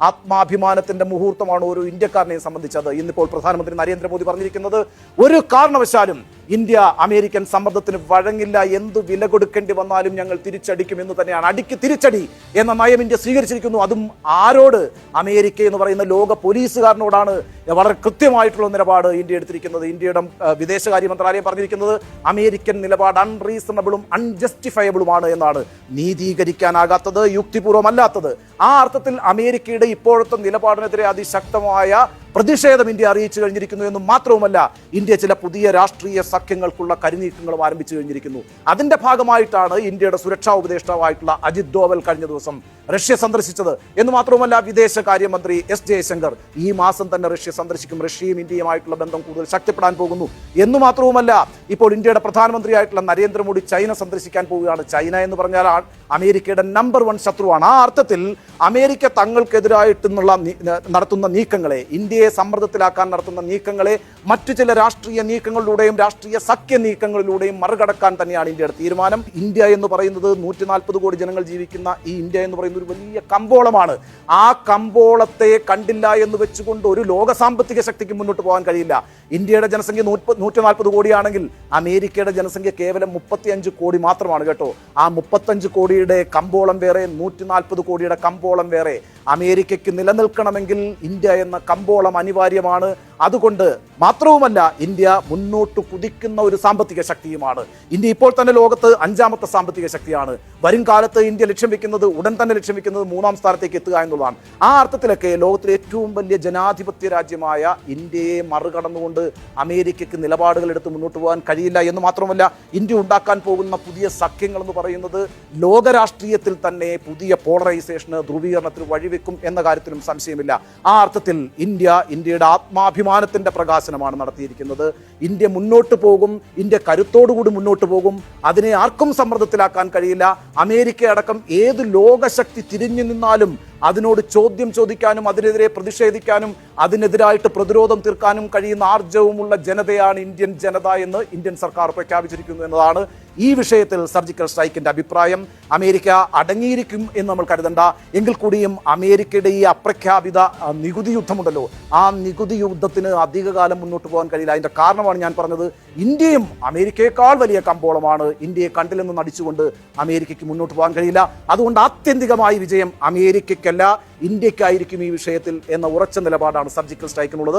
ആത്മാഭിമാനത്തിന്റെ മുഹൂർത്തമാണ് ഓരോ ഇന്ത്യക്കാരനെയും സംബന്ധിച്ചത്. ഇന്നിപ്പോൾ പ്രധാനമന്ത്രി നരേന്ദ്രമോദി പറഞ്ഞിരിക്കുന്നത് ഒരു കാരണവശാലും ഇന്ത്യ അമേരിക്കൻ സമ്മർദ്ദത്തിന് വഴങ്ങില്ല, എന്തു വില കൊടുക്കേണ്ടി വന്നാലും ഞങ്ങൾ തിരിച്ചടിക്കും എന്ന് തന്നെയാണ്. അടിക്ക് തിരിച്ചടി എന്ന നയം ഇന്ത്യ സ്വീകരിച്ചിരിക്കുന്നു. അതും ആരോട്? അമേരിക്ക എന്ന് പറയുന്ന ലോക പോലീസുകാരനോടാണ് വളരെ കൃത്യമായിട്ടുള്ള നിലപാട് ഇന്ത്യ എടുത്തിരിക്കുന്നത്. ഇന്ത്യയുടെ വിദേശകാര്യ മന്ത്രാലയം പറഞ്ഞിരിക്കുന്നത് അമേരിക്കൻ നിലപാട് അൺറീസണബിളും അൺജസ്റ്റിഫയബിളുമാണ് എന്നാണ്. നീതീകരിക്കാനാകാത്തത്, യുക്തിപൂർവ്വമല്ലാത്തത്. ആ അർത്ഥത്തിൽ അമേരിക്കയുടെ ഇപ്പോഴത്തെ നിലപാടിനെതിരെ അതിശക്തമായ പ്രതിഷേധം ഇന്ത്യ അറിയിച്ചു കഴിഞ്ഞിരിക്കുന്നു എന്ന് മാത്രവുമല്ല, ഇന്ത്യ ചില പുതിയ രാഷ്ട്രീയ സഖ്യങ്ങൾക്കുള്ള കരുനീക്കങ്ങളും ആരംഭിച്ചു കഴിഞ്ഞിരിക്കുന്നു. അതിന്റെ ഭാഗമായിട്ടാണ് ഇന്ത്യയുടെ സുരക്ഷാ ഉപദേഷ്ടാവായിട്ടുള്ള അജിത് ഡോവൽ കഴിഞ്ഞ ദിവസം റഷ്യ സന്ദർശിച്ചത് എന്ന് മാത്രവുമല്ല, വിദേശകാര്യമന്ത്രി എസ് ജയശങ്കർ ഈ മാസം തന്നെ റഷ്യ സന്ദർശിക്കും. റഷ്യയും ഇന്ത്യയുമായിട്ടുള്ള ബന്ധം കൂടുതൽ ശക്തിപ്പെടാൻ പോകുന്നു എന്ന് മാത്രവുമല്ല, ഇപ്പോൾ ഇന്ത്യയുടെ പ്രധാനമന്ത്രിയായിട്ടുള്ള നരേന്ദ്രമോദി ചൈന സന്ദർശിക്കാൻ പോവുകയാണ്. ചൈന എന്ന് പറഞ്ഞാൽ അമേരിക്കയുടെ നമ്പർ 1 ശത്രുവാണ്. ആ അർത്ഥത്തിൽ അമേരിക്ക തങ്ങൾക്കെതിരായിട്ടുള്ള നടത്തുന്ന നീക്കങ്ങളെ, ഇന്ത്യയെ സമ്മർദ്ദത്തിലാക്കാൻ നടത്തുന്ന നീക്കങ്ങളെ മറ്റു ചില രാഷ്ട്രീയ നീക്കങ്ങളിലൂടെയും രാഷ്ട്രീയ സഖ്യ നീക്കങ്ങളിലൂടെയും മറികടക്കാൻ തന്നെയാണ് ഇന്ത്യയുടെ തീരുമാനം. ഇന്ത്യ എന്ന് പറയുന്നത് 140 കോടി ജനങ്ങൾ ജീവിക്കുന്ന ഈ ഇന്ത്യ എന്ന് പറയുന്നത് ഒരു വലിയ കമ്പോളമാണ്. ആ കമ്പോളത്തെ കണ്ടില്ല എന്ന് വെച്ചുകൊണ്ട് ഒരു ലോക സാമ്പത്തിക ശക്തിക്ക് മുന്നോട്ട് പോകാൻ കഴിയില്ല. ഇന്ത്യയുടെ ജനസംഖ്യ 140 കോടിയാണെങ്കിൽ അമേരിക്കയുടെ ജനസംഖ്യ കേവലം 35 കോടി മാത്രമാണ് കേട്ടോ. ആ 35 കോടിയുടെ കമ്പോളം വേറെ, 140 കോടിയുടെ കമ്പോളം വേറെ. അമേരിക്കയ്ക്ക് നിലനിൽക്കണമെങ്കിൽ ഇന്ത്യ എന്ന കമ്പോളം അനിവാര്യമാണ്. അതുകൊണ്ട് മാത്രവുമല്ല, ഇന്ത്യ മുന്നോട്ട് കുതിക്കുന്ന ഒരു സാമ്പത്തിക ശക്തിയുമാണ്. ഇന്ത്യ ഇപ്പോൾ തന്നെ ലോകത്ത് 5ാമത്തെ സാമ്പത്തിക ശക്തിയാണ്. വരും കാലത്ത് ഇന്ത്യ ലക്ഷ്യം വെക്കുന്നത്, ഉടൻ തന്നെ ലക്ഷ്യം വെക്കുന്നത് 3ാം സ്ഥാനത്തേക്ക് എത്തുക എന്നുള്ളതാണ്. ആ അർത്ഥത്തിലൊക്കെ ലോകത്തിലെ ഏറ്റവും വലിയ ജനാധിപത്യ രാജ്യമായ ഇന്ത്യയെ മറികടന്നുകൊണ്ട് അമേരിക്കയ്ക്ക് നിലപാടുകൾ എടുത്ത് മുന്നോട്ട് പോകാൻ കഴിയില്ല എന്ന് മാത്രമല്ല, ഇന്ത്യ ഉണ്ടാക്കാൻ പോകുന്ന പുതിയ സഖ്യങ്ങൾ എന്ന് പറയുന്നത് ലോകരാഷ്ട്രീയത്തിൽ തന്നെ പുതിയ പോളറൈസേഷന്, ധ്രുവീകരണത്തിന് വഴിവെക്കും എന്ന കാര്യത്തിലും സംശയമില്ല. ആ അർത്ഥത്തിൽ ഇന്ത്യയുടെ ആത്മാഭിമാനത്തിന്റെ പ്രകാശനമാണ് നടത്തിയിരിക്കുന്നത്. ഇന്ത്യ മുന്നോട്ട് പോകും, ഇന്ത്യ കരുത്തോടുകൂടി മുന്നോട്ട് പോകും. അതിനെ ആർക്കും സമ്മർദ്ദത്തിലാക്കാൻ കഴിയില്ല. അമേരിക്ക അടക്കം ഏത് ലോകശക്തി തിരിഞ്ഞു നിന്നാലും അതിനോട് ചോദ്യം ചോദിക്കാനും അതിനെതിരെ പ്രതിഷേധിക്കാനും അതിനെതിരായിട്ട് പ്രതിരോധം തീർക്കാനും കഴിയുന്ന ആർജവുമുള്ള ജനതയാണ് ഇന്ത്യൻ ജനത എന്ന് ഇന്ത്യൻ സർക്കാർ പ്രഖ്യാപിച്ചിരിക്കുന്നു എന്നതാണ് ഈ വിഷയത്തിൽ സർജിക്കൽ സ്ട്രൈക്കിന്റെ അഭിപ്രായം. അമേരിക്ക അടങ്ങിയിരിക്കും എന്ന് നമ്മൾ കരുതണ്ട. എങ്കിൽ കൂടിയും അമേരിക്കയുടെ ഈ അപ്രഖ്യാപിത നികുതി യുദ്ധമുണ്ടല്ലോ, ആ നികുതി യുദ്ധത്തിന് അധികകാലം മുന്നോട്ട് പോകാൻ കഴിയില്ല. അതിന്റെ കാരണമാണ് ഞാൻ പറഞ്ഞത്. ഇന്ത്യയും അമേരിക്കയേക്കാൾ വലിയ കമ്പോളമാണ്. ഇന്ത്യയെ കണ്ടില്ലെന്ന് നടിച്ചുകൊണ്ട് അമേരിക്കയ്ക്ക് മുന്നോട്ട് പോകാൻ കഴിയില്ല. അതുകൊണ്ട് ആത്യന്തികമായ വിജയം അമേരിക്കയ്ക്കല്ല, ഇന്ത്യക്കായിരിക്കും ഈ വിഷയത്തിൽ എന്ന ഉറച്ച നിലപാടാണ് സർജിക്കൽ സ്ട്രൈക്കിനുള്ളത്.